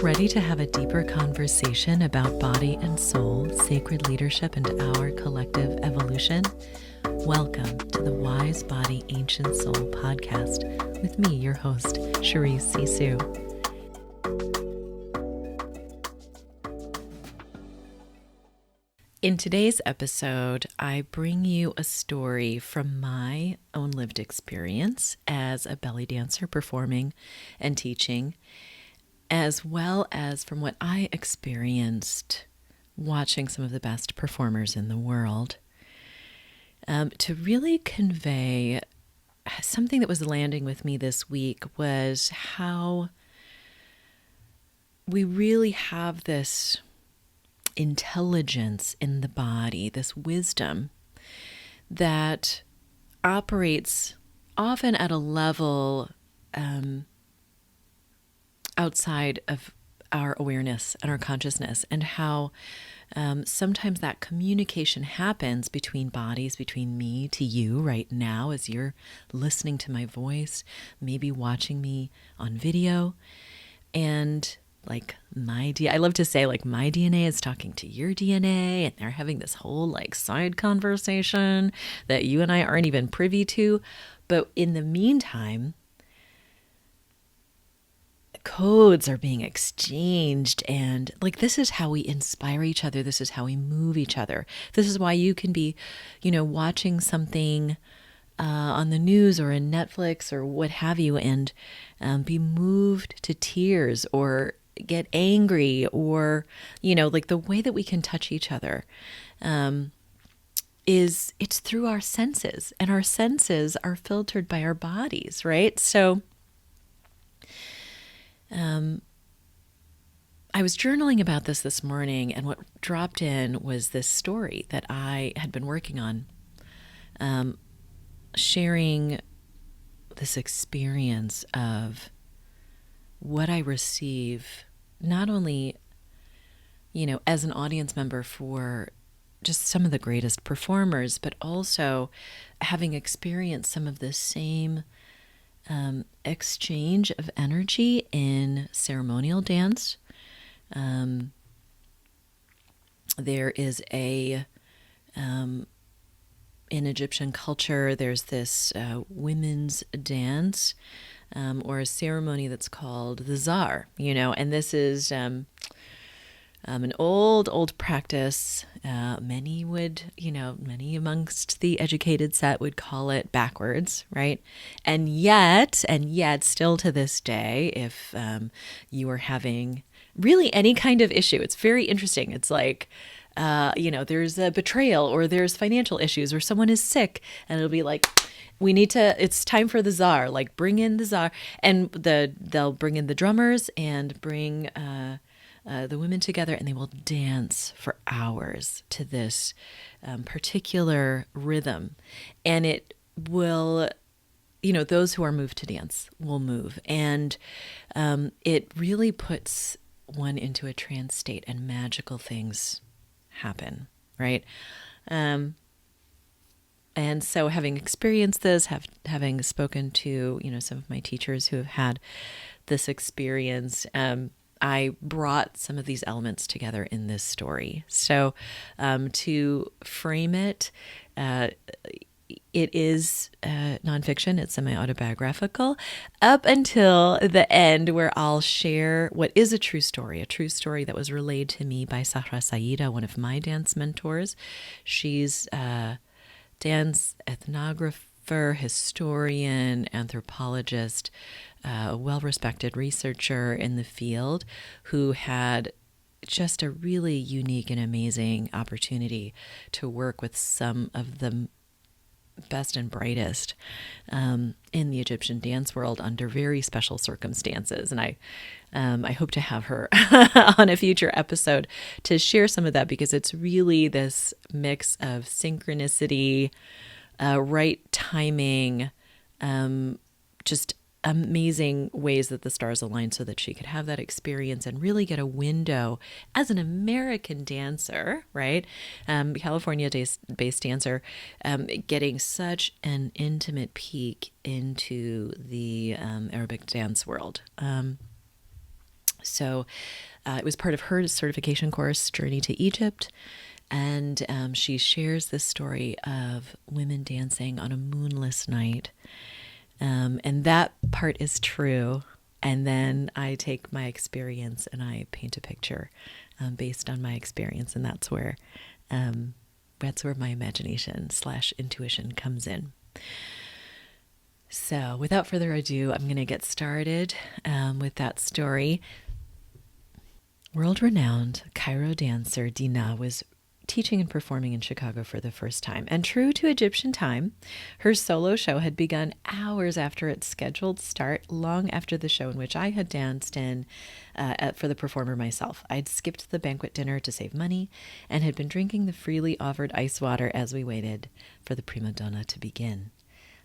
Ready to have a deeper conversation about body and soul, sacred leadership, and our collective evolution? Welcome to the Wise Body Ancient Soul podcast with me, your host, Charisse Sisou. In today's episode, I bring you a story from my own lived experience as a belly dancer performing and teaching, as well as from what I experienced watching some of the best performers in the world, to really convey something that was landing with me this week was how we really have this intelligence in the body, this wisdom that operates often at a level outside of our awareness and our consciousness, and how sometimes that communication happens between bodies, between me to you right now as you're listening to my voice, maybe watching me on video, and I love to say my DNA is talking to your DNA, and they're having this whole side conversation that you and I aren't even privy to. But in the meantime, codes are being exchanged, and this is how we inspire each other. This is how we move each other. This is why you can be, watching something on the news or in Netflix or what have you, and be moved to tears or get angry, or the way that we can touch each other it's through our senses, and our senses are filtered by our bodies, right? So I was journaling about this morning, and what dropped in was this story that I had been working on, sharing this experience of what I receive, not only, as an audience member for just some of the greatest performers, but also having experienced some of the same exchange of energy in ceremonial dance. There is in Egyptian culture, there's this women's dance or a ceremony that's called the zar, and this is an old practice. Many amongst the educated set would call it backwards, right? And yet, still to this day, if you are having really any kind of issue, it's very interesting. It's there's a betrayal, or there's financial issues, or someone is sick, and it'll be it's time for the zar, bring in the zar, and they'll bring in the drummers and bring the women together, and they will dance for hours to this particular rhythm. And it will, those who are moved to dance will move. And it really puts one into a trance state, and magical things happen, right? And so, having experienced this, having spoken to, some of my teachers who have had this experience, I brought some of these elements together in this story. So to frame it, it is nonfiction. It's semi-autobiographical up until the end, where I'll share what is a true story that was relayed to me by Sahra Saeeda, one of my dance mentors. She's a dance ethnographer, historian, anthropologist, a well-respected researcher in the field, who had just a really unique and amazing opportunity to work with some of the best and brightest in the Egyptian dance world under very special circumstances. And I hope to have her on a future episode to share some of that, because it's really this mix of synchronicity, right timing, just amazing ways that the stars aligned so that she could have that experience and really get a window as an American dancer, right? California-based dancer, getting such an intimate peek into the Arabic dance world. So it was part of her certification course, Journey to Egypt. And she shares this story of women dancing on a moonless night. And that part is true. And then I take my experience and I paint a picture based on my experience. And that's where my imagination / intuition comes in. So without further ado, I'm going to get started with that story. World-renowned Cairo dancer Dina was teaching and performing in Chicago for the first time. And true to Egyptian time, her solo show had begun hours after its scheduled start, long after the show in which I had danced in for the performer myself. I'd skipped the banquet dinner to save money and had been drinking the freely offered ice water as we waited for the prima donna to begin.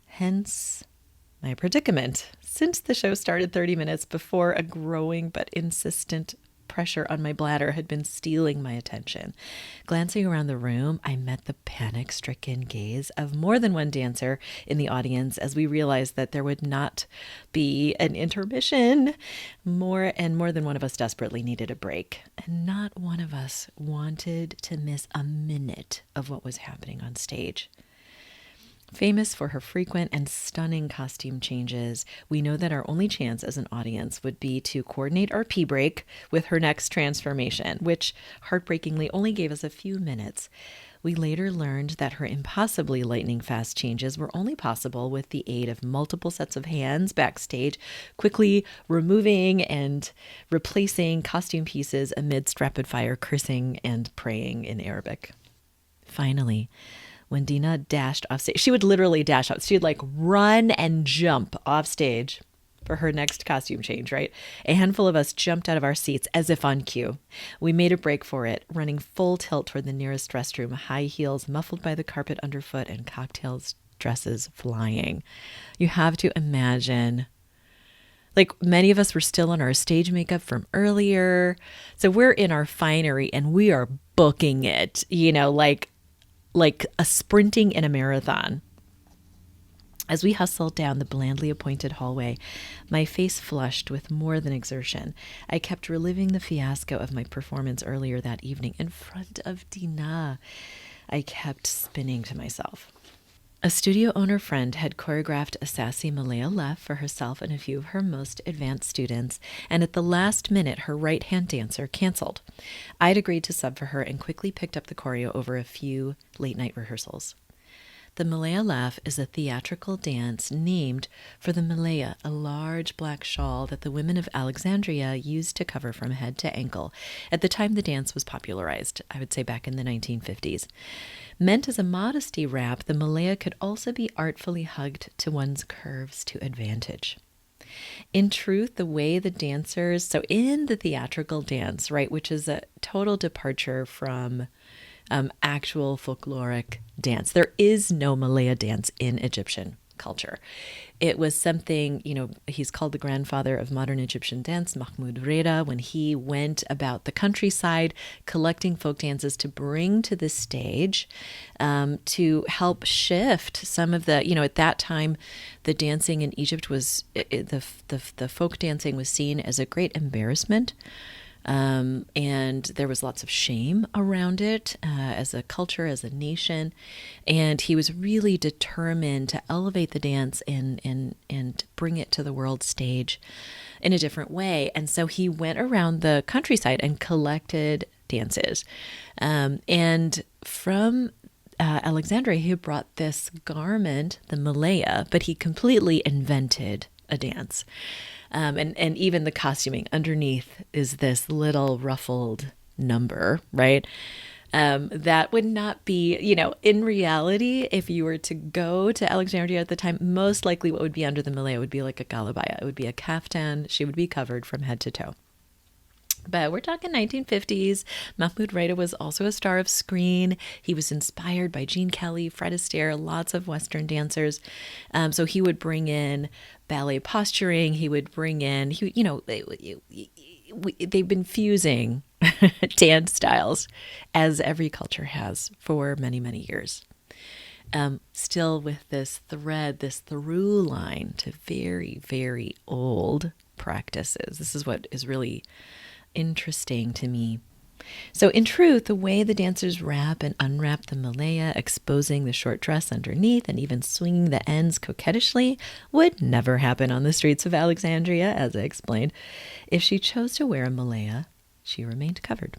Hence my predicament. Since the show started 30 minutes before, a growing but insistent pressure on my bladder had been stealing my attention. Glancing around the room, I met the panic-stricken gaze of more than one dancer in the audience as we realized that there would not be an intermission. More than one of us desperately needed a break, and not one of us wanted to miss a minute of what was happening on stage. Famous for her frequent and stunning costume changes, we know that our only chance as an audience would be to coordinate our pee break with her next transformation, which heartbreakingly only gave us a few minutes. We later learned that her impossibly lightning-fast changes were only possible with the aid of multiple sets of hands backstage, quickly removing and replacing costume pieces amidst rapid-fire cursing and praying in Arabic. Finally, when Dina dashed off stage, she would literally dash out. She would like run and jump off stage for her next costume change, right? A handful of us jumped out of our seats as if on cue. We made a break for it, running full tilt toward the nearest restroom, high heels muffled by the carpet underfoot and cocktails dresses flying. You have to imagine, like, many of us were still in our stage makeup from earlier. So we're in our finery and we are booking it, like a sprinting in a marathon. As we hustled down the blandly appointed hallway, my face flushed with more than exertion. I kept reliving the fiasco of my performance earlier that evening in front of Dina. I kept spinning to myself. A studio owner friend had choreographed a sassy Malaya left for herself and a few of her most advanced students, and at the last minute, her right-hand dancer canceled. I'd agreed to sub for her and quickly picked up the choreo over a few late-night rehearsals. The Malaya laugh is a theatrical dance named for the Malaya, a large black shawl that the women of Alexandria used to cover from head to ankle at the time the dance was popularized, I would say back in the 1950s. Meant as a modesty wrap, the Malaya could also be artfully hugged to one's curves to advantage. In truth, the way the dancers, so in the theatrical dance, right, which is a total departure from actual folkloric dance. There is no Malaya dance in Egyptian culture. It was something, he's called the grandfather of modern Egyptian dance, Mahmoud Reda, when he went about the countryside collecting folk dances to bring to the stage to help shift some of the, at that time, the dancing in Egypt was, the folk dancing was seen as a great embarrassment. And there was lots of shame around it as a culture, as a nation. And he was really determined to elevate the dance and bring it to the world stage in a different way. And so he went around the countryside and collected dances. And from Alexandria, he brought this garment, the Malaya, but he completely invented a dance. And even the costuming underneath is this little ruffled number, right? That would not be, in reality, if you were to go to Alexandria at the time, most likely what would be under the Malaya would be like a galabaya. It would be a kaftan. She would be covered from head to toe. But we're talking 1950s. Mahmoud Reda was also a star of screen. He was inspired by Gene Kelly, Fred Astaire, lots of Western dancers. So he would bring in ballet posturing. He would bring in, they've been fusing dance styles, as every culture has for many, many years. Still with this thread, this through line to very, very old practices. This is what is really interesting to me. So in truth, the way the dancers wrap and unwrap the malaya, exposing the short dress underneath and even swinging the ends coquettishly, would never happen on the streets of Alexandria, as I explained. If she chose to wear a malaya, she remained covered.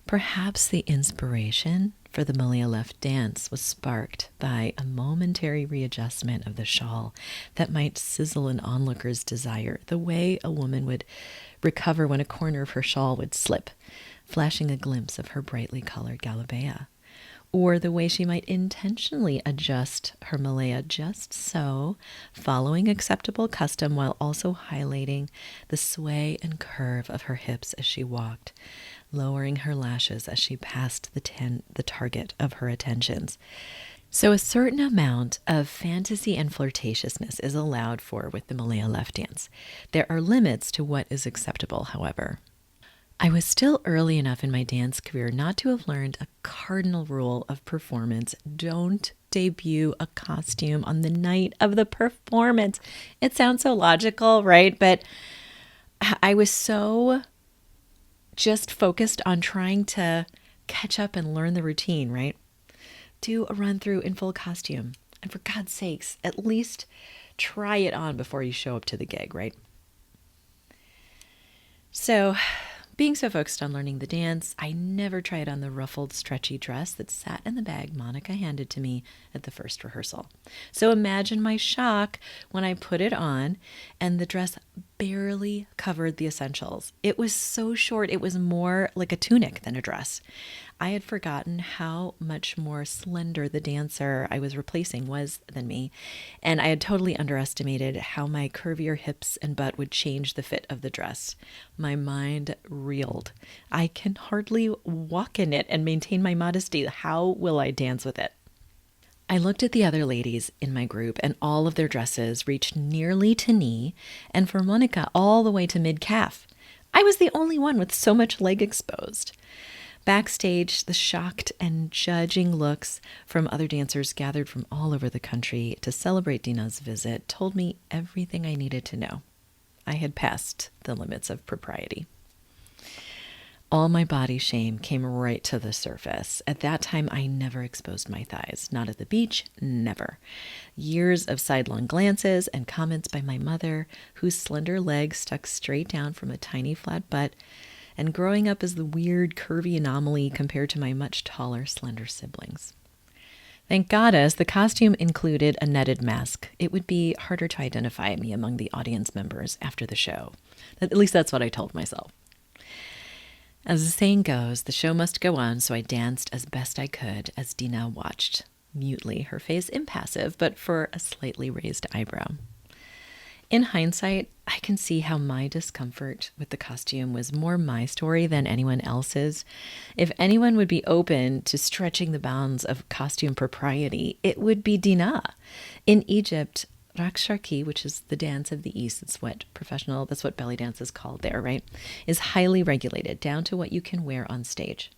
Perhaps the inspiration for the malaya left dance was sparked by a momentary readjustment of the shawl that might sizzle an onlooker's desire, the way a woman would recover when a corner of her shawl would slip, flashing a glimpse of her brightly colored galabea, or the way she might intentionally adjust her malaya just so, following acceptable custom while also highlighting the sway and curve of her hips as she walked, lowering her lashes as she passed the target of her attentions. So a certain amount of fantasy and flirtatiousness is allowed for with the malaya left dance. There are limits to what is acceptable, however. I was still early enough in my dance career not to have learned a cardinal rule of performance. Don't debut a costume on the night of the performance. It sounds so logical, right? But I was so just focused on trying to catch up and learn the routine, right? Do a run through in full costume. And for God's sakes, at least try it on before you show up to the gig, right? So, being so focused on learning the dance, I never tried on the ruffled, stretchy dress that sat in the bag Monica handed to me at the first rehearsal. So imagine my shock when I put it on and the dress barely covered the essentials. It was so short, it was more like a tunic than a dress. I had forgotten how much more slender the dancer I was replacing was than me, and I had totally underestimated how my curvier hips and butt would change the fit of the dress. My mind reeled. I can hardly walk in it and maintain my modesty. How will I dance with it? I looked at the other ladies in my group, and all of their dresses reached nearly to knee, and for Monica, all the way to mid-calf. I was the only one with so much leg exposed. Backstage, the shocked and judging looks from other dancers gathered from all over the country to celebrate Dina's visit told me everything I needed to know. I had passed the limits of propriety. All my body shame came right to the surface. At that time, I never exposed my thighs. Not at the beach, never. Years of sidelong glances and comments by my mother, whose slender legs stuck straight down from a tiny flat butt, and growing up as the weird, curvy anomaly compared to my much taller, slender siblings. Thank goddess, the costume included a netted mask. It would be harder to identify me among the audience members after the show. At least that's what I told myself. As the saying goes, the show must go on, so I danced as best I could as Dina watched, mutely, her face impassive, but for a slightly raised eyebrow. In hindsight, I can see how my discomfort with the costume was more my story than anyone else's. If anyone would be open to stretching the bounds of costume propriety, it would be Dina. In Egypt, Raqs Sharqi, which is the dance of the East, that's what belly dance is called there, right, is highly regulated down to what you can wear on stage.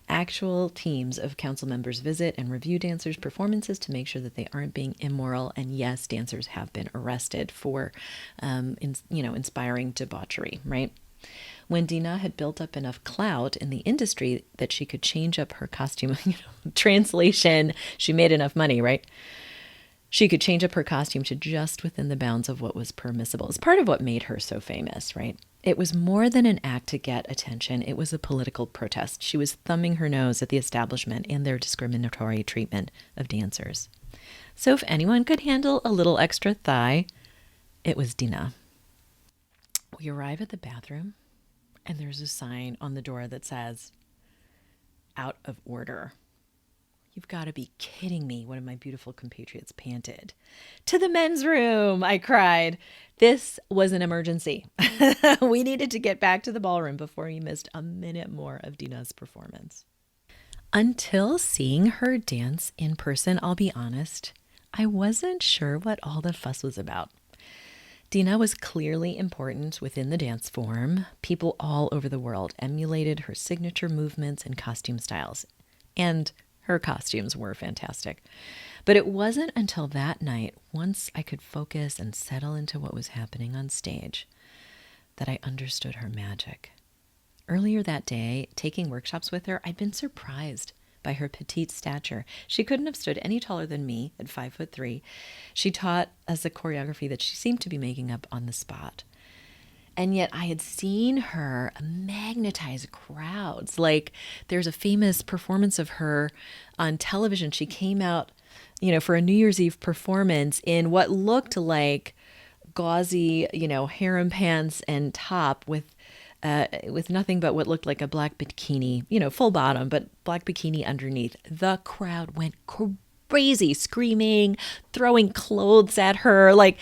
Actual teams of council members visit and review dancers' performances to make sure that they aren't being immoral. And yes, dancers have been arrested for, inspiring debauchery, right? When Dina had built up enough clout in the industry that she could change up her costume, translation, she made enough money, right? She could change up her costume to just within the bounds of what was permissible. It's part of what made her so famous, right? It was more than an act to get attention. It was a political protest. She was thumbing her nose at the establishment and their discriminatory treatment of dancers. So if anyone could handle a little extra thigh, it was Dina. We arrive at the bathroom, and there's a sign on the door that says, "Out of order." "You've got to be kidding me," one of my beautiful compatriots panted. "To the men's room," I cried. This was an emergency. We needed to get back to the ballroom before we missed a minute more of Dina's performance. Until seeing her dance in person, I'll be honest, I wasn't sure what all the fuss was about. Dina was clearly important within the dance form. People all over the world emulated her signature movements and costume styles. And her costumes were fantastic. But it wasn't until that night, once I could focus and settle into what was happening on stage, that I understood her magic. Earlier that day, taking workshops with her, I'd been surprised by her petite stature. She couldn't have stood any taller than me at 5'3". She taught us a choreography that she seemed to be making up on the spot. And yet I had seen her magnetize crowds. Like, there's a famous performance of her on television. She came out, for a New Year's Eve performance in what looked like gauzy, harem pants and top with nothing but what looked like a black bikini, full bottom, but black bikini underneath. The crowd went crazy, screaming, throwing clothes at her. Like,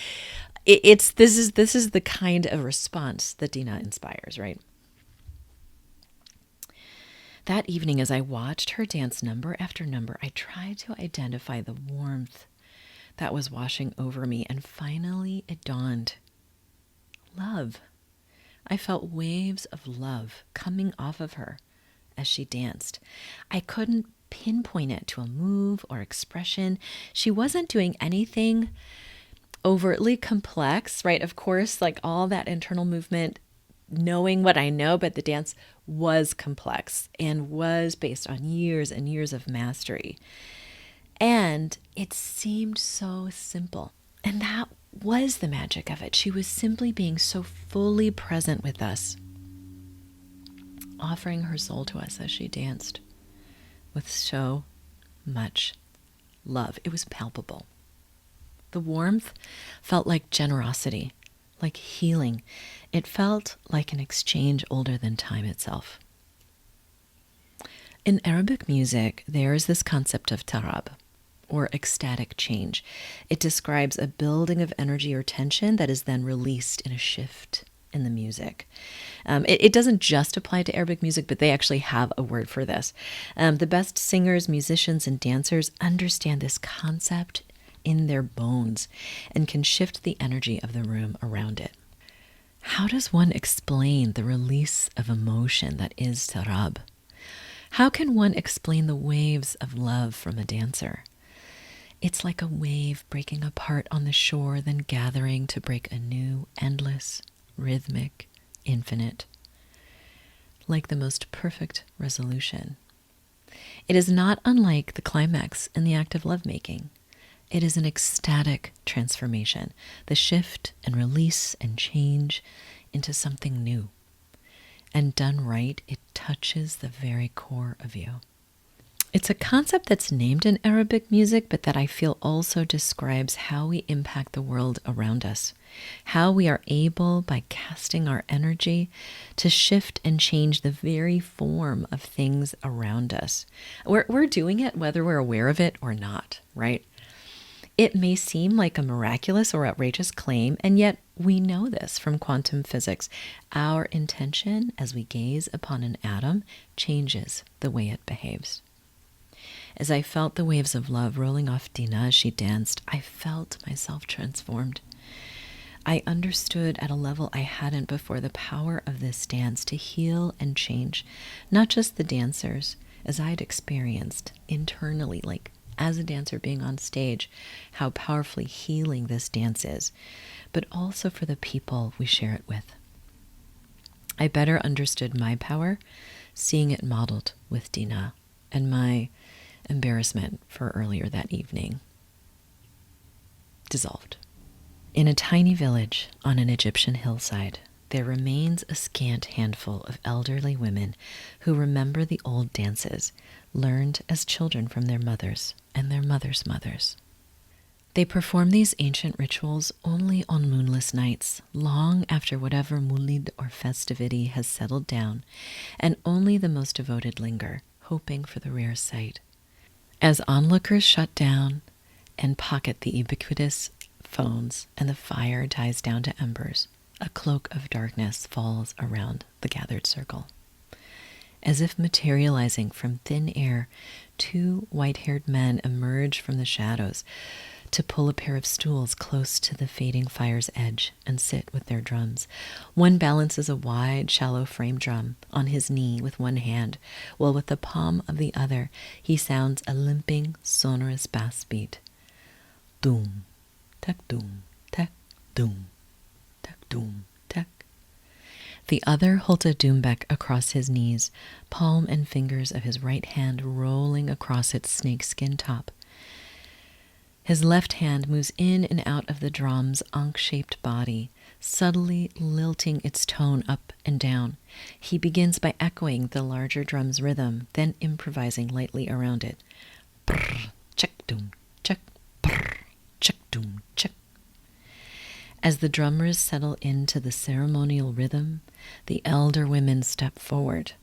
this is the kind of response that Dina inspires, right? That evening, as I watched her dance number after number, I tried to identify the warmth that was washing over me, and finally it dawned. Love. I felt waves of love coming off of her as she danced. I couldn't pinpoint it to a move or expression. She wasn't doing anything overtly complex, right? Of course, like all that internal movement, knowing what I know, but the dance was complex and was based on years and years of mastery. And it seemed so simple. And that was the magic of it. She was simply being so fully present with us, offering her soul to us as she danced with so much love. It was palpable. The warmth felt like generosity, like healing. It felt like an exchange older than time itself. In Arabic music, there is this concept of tarab, or ecstatic change. It describes a building of energy or tension that is then released in a shift in the music. It doesn't just apply to Arabic music, but they actually have a word for this. The best singers, musicians, and dancers understand this concept in their bones and can shift the energy of the room around it. How does one explain the release of emotion that is tarab? How can one explain the waves of love from a dancer? It's like a wave breaking apart on the shore, then gathering to break anew, endless, rhythmic, infinite, like the most perfect resolution. It is not unlike the climax in the act of lovemaking. It is an ecstatic transformation, the shift and release and change into something new. And done right, it touches the very core of you. It's a concept that's named in Arabic music, but that I feel also describes how we impact the world around us, how we are able, by casting our energy, to shift and change the very form of things around us. We're doing it whether we're aware of it or not, right? It may seem like a miraculous or outrageous claim, and yet we know this from quantum physics. Our intention as we gaze upon an atom changes the way it behaves. As I felt the waves of love rolling off Dina as she danced, I felt myself transformed. I understood at a level I hadn't before the power of this dance to heal and change, not just the dancers, as I'd experienced internally, like as a dancer being on stage, how powerfully healing this dance is, but also for the people we share it with. I better understood my power, seeing it modeled with Dina, and my embarrassment for earlier that evening dissolved. In a tiny village on an Egyptian hillside, there remains a scant handful of elderly women who remember the old dances learned as children from their mothers and their mothers' mothers. They perform these ancient rituals only on moonless nights, long after whatever mulid or festivity has settled down, and only the most devoted linger, hoping for the rare sight. As onlookers shut down and pocket the ubiquitous phones and the fire dies down to embers, a cloak of darkness falls around the gathered circle. As if materializing from thin air, two white-haired men emerge from the shadows to pull a pair of stools close to the fading fire's edge and sit with their drums. One balances a wide, shallow frame drum on his knee with one hand, while with the palm of the other he sounds a limping, sonorous bass beat. doom, tak doom, tak doom, tak doom, tak. The other holds a doombeck across his knees, palm and fingers of his right hand rolling across its snakeskin top. His left hand moves in and out of the drum's ankh-shaped body, subtly lilting its tone up and down. He begins by echoing the larger drum's rhythm, then improvising lightly around it. Brr, check, doom, check, brr, check, doom, check. As the drummers settle into the ceremonial rhythm, the elder women step forward.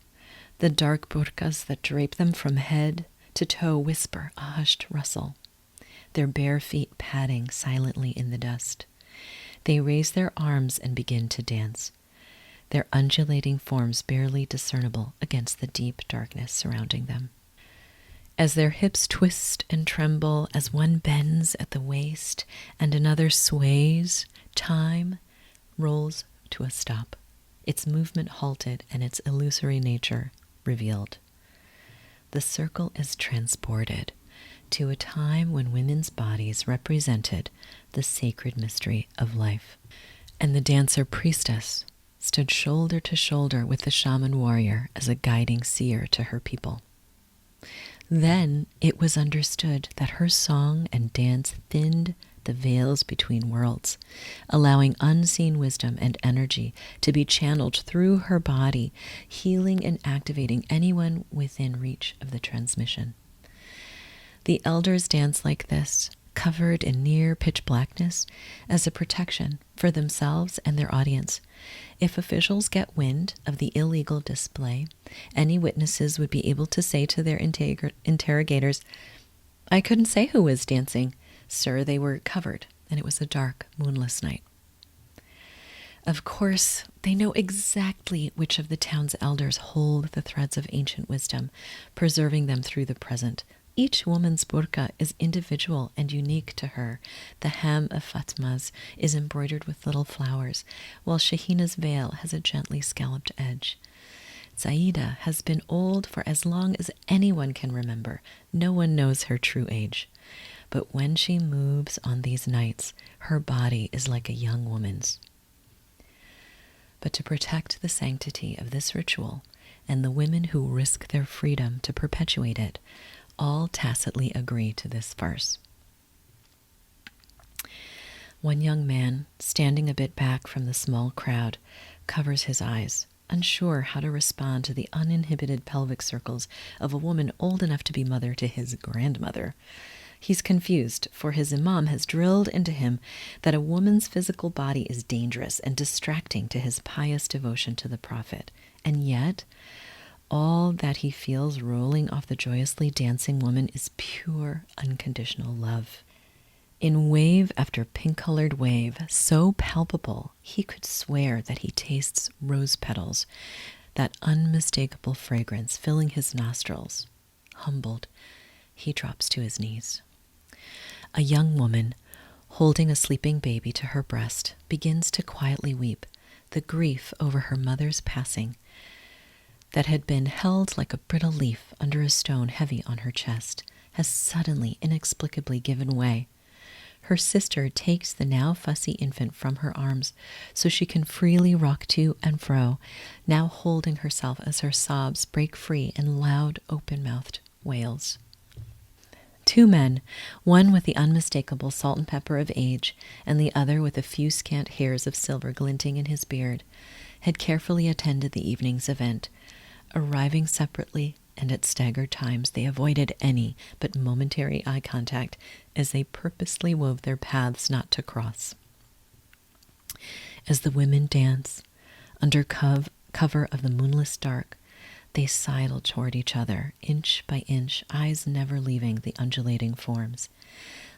The dark burqas that drape them from head to toe whisper a hushed rustle, their bare feet padding silently in the dust. They raise their arms and begin to dance, their undulating forms barely discernible against the deep darkness surrounding them. As their hips twist and tremble, as one bends at the waist and another sways, time rolls to a stop, its movement halted and its illusory nature revealed. The circle is transported to a time when women's bodies represented the sacred mystery of life, and the dancer priestess stood shoulder to shoulder with the shaman warrior as a guiding seer to her people. Then it was understood that her song and dance thinned the veils between worlds, allowing unseen wisdom and energy to be channeled through her body, healing and activating anyone within reach of the transmission. The elders dance like this, covered in near pitch blackness, as a protection for themselves and their audience. If officials get wind of the illegal display, any witnesses would be able to say to their interrogators, "I couldn't say who was dancing. Sir, they were covered, and it was a dark, moonless night." Of course, they know exactly which of the town's elders hold the threads of ancient wisdom, preserving them through the present. Each woman's burqa is individual and unique to her. The hem of Fatma's is embroidered with little flowers, while Shahina's veil has a gently scalloped edge. Saeeda has been old for as long as anyone can remember. No one knows her true age. But when she moves on these nights, her body is like a young woman's. But to protect the sanctity of this ritual and the women who risk their freedom to perpetuate it, all tacitly agree to this farce. One young man, standing a bit back from the small crowd, covers his eyes, unsure how to respond to the uninhibited pelvic circles of a woman old enough to be mother to his grandmother. He's confused, for his imam has drilled into him that a woman's physical body is dangerous and distracting to his pious devotion to the Prophet. And yet, all that he feels rolling off the joyously dancing woman is pure, unconditional love. In wave after pink-colored wave, so palpable he could swear that he tastes rose petals, that unmistakable fragrance filling his nostrils. Humbled, he drops to his knees. A young woman, holding a sleeping baby to her breast, begins to quietly weep, the grief over her mother's passing, that had been held like a brittle leaf under a stone heavy on her chest, has suddenly, inexplicably given way. Her sister takes the now fussy infant from her arms so she can freely rock to and fro, now holding herself as her sobs break free in loud, open-mouthed wails. Two men, one with the unmistakable salt and pepper of age, and the other with a few scant hairs of silver glinting in his beard, had carefully attended the evening's event. Arriving separately and at staggered times, they avoided any but momentary eye contact as they purposely wove their paths not to cross. As the women dance, under cover of the moonless dark, they sidled toward each other, inch by inch, eyes never leaving the undulating forms.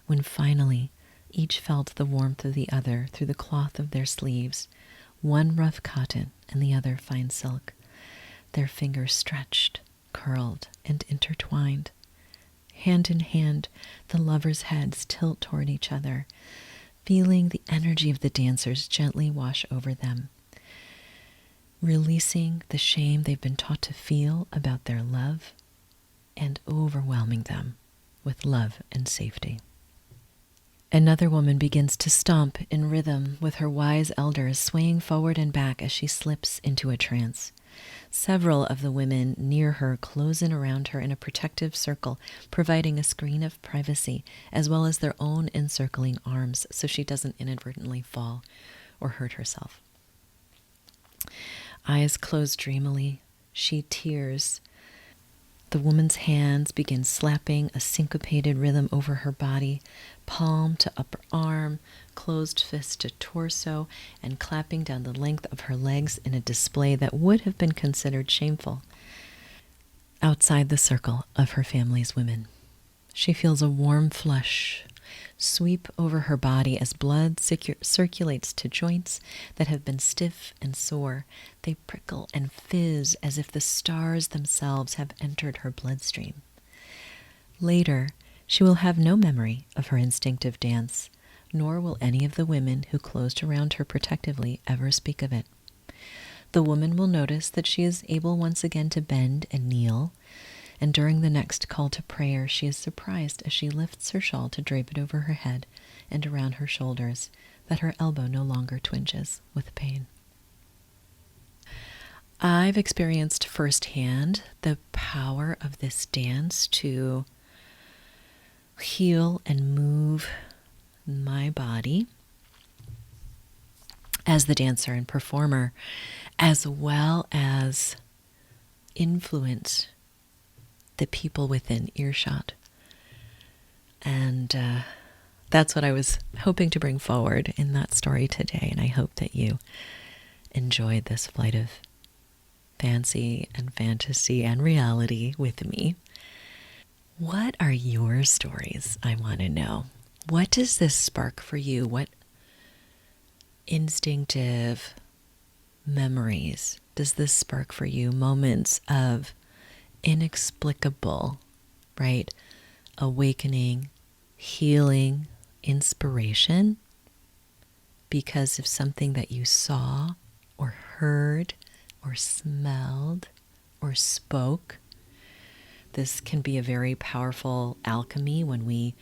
When finally each felt the warmth of the other through the cloth of their sleeves, one rough cotton and the other fine silk, their fingers stretched, curled, and intertwined. Hand in hand, the lovers' heads tilt toward each other, feeling the energy of the dancers gently wash over them, releasing the shame they've been taught to feel about their love and overwhelming them with love and safety. Another woman begins to stomp in rhythm with her wise elders, swaying forward and back as she slips into a trance. Several of the women near her close in around her in a protective circle, providing a screen of privacy, as well as their own encircling arms, so she doesn't inadvertently fall or hurt herself. Eyes closed dreamily, she tears. The woman's hands begin slapping a syncopated rhythm over her body, palm to upper arm, closed fist to torso, and clapping down the length of her legs in a display that would have been considered shameful. Outside the circle of her family's women, she feels a warm flush sweep over her body as blood circulates to joints that have been stiff and sore. They prickle and fizz as if the stars themselves have entered her bloodstream. Later, she will have no memory of her instinctive dance, nor will any of the women who closed around her protectively ever speak of it. The woman will notice that she is able once again to bend and kneel, and during the next call to prayer, she is surprised as she lifts her shawl to drape it over her head and around her shoulders, that her elbow no longer twinges with pain. I've experienced firsthand the power of this dance to heal and move my body as the dancer and performer, as well as influence the people within earshot. And that's what I was hoping to bring forward in that story today. And I hope that you enjoyed this flight of fancy and fantasy and reality with me. What are your stories? I want to know. What does this spark for you? What instinctive memories does this spark for you? Moments of inexplicable, right? Awakening, healing, inspiration because of something that you saw or heard or smelled or spoke. This can be a very powerful alchemy when we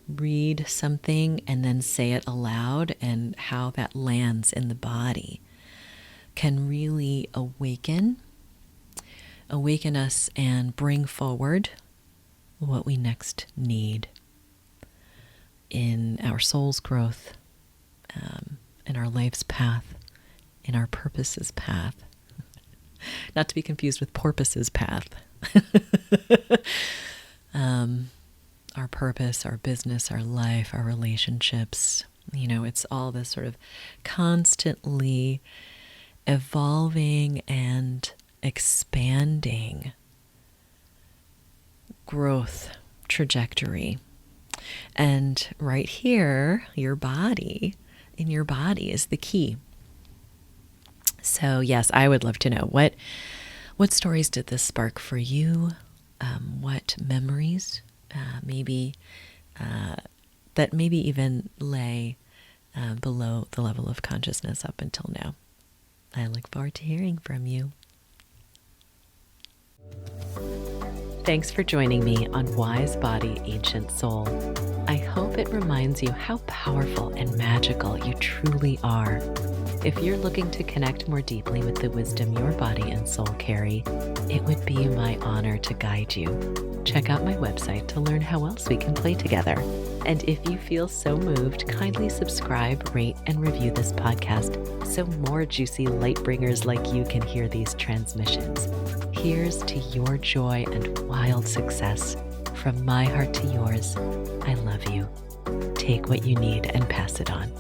read something and then say it aloud, and how that lands in the body can really awaken us and bring forward what we next need in our soul's growth, in our life's path, in our purpose's path. Not to be confused with porpoise's path. Our purpose, our business, our life, our relationships, it's all this sort of constantly evolving and expanding growth trajectory. And right here, your body is the key. So yes, I would love to know what stories did this spark for you? What memories that maybe even lay below the level of consciousness up until now. I look forward to hearing from you. Thanks for joining me on Wise Body, Ancient Soul. I hope it reminds you how powerful and magical you truly are. If you're looking to connect more deeply with the wisdom your body and soul carry, it would be my honor to guide you. Check out my website to learn how else we can play together. And if you feel so moved, kindly subscribe, rate, and review this podcast so more juicy light bringers like you can hear these transmissions. Here's to your joy and wild success. From my heart to yours, I love you. Take what you need and pass it on.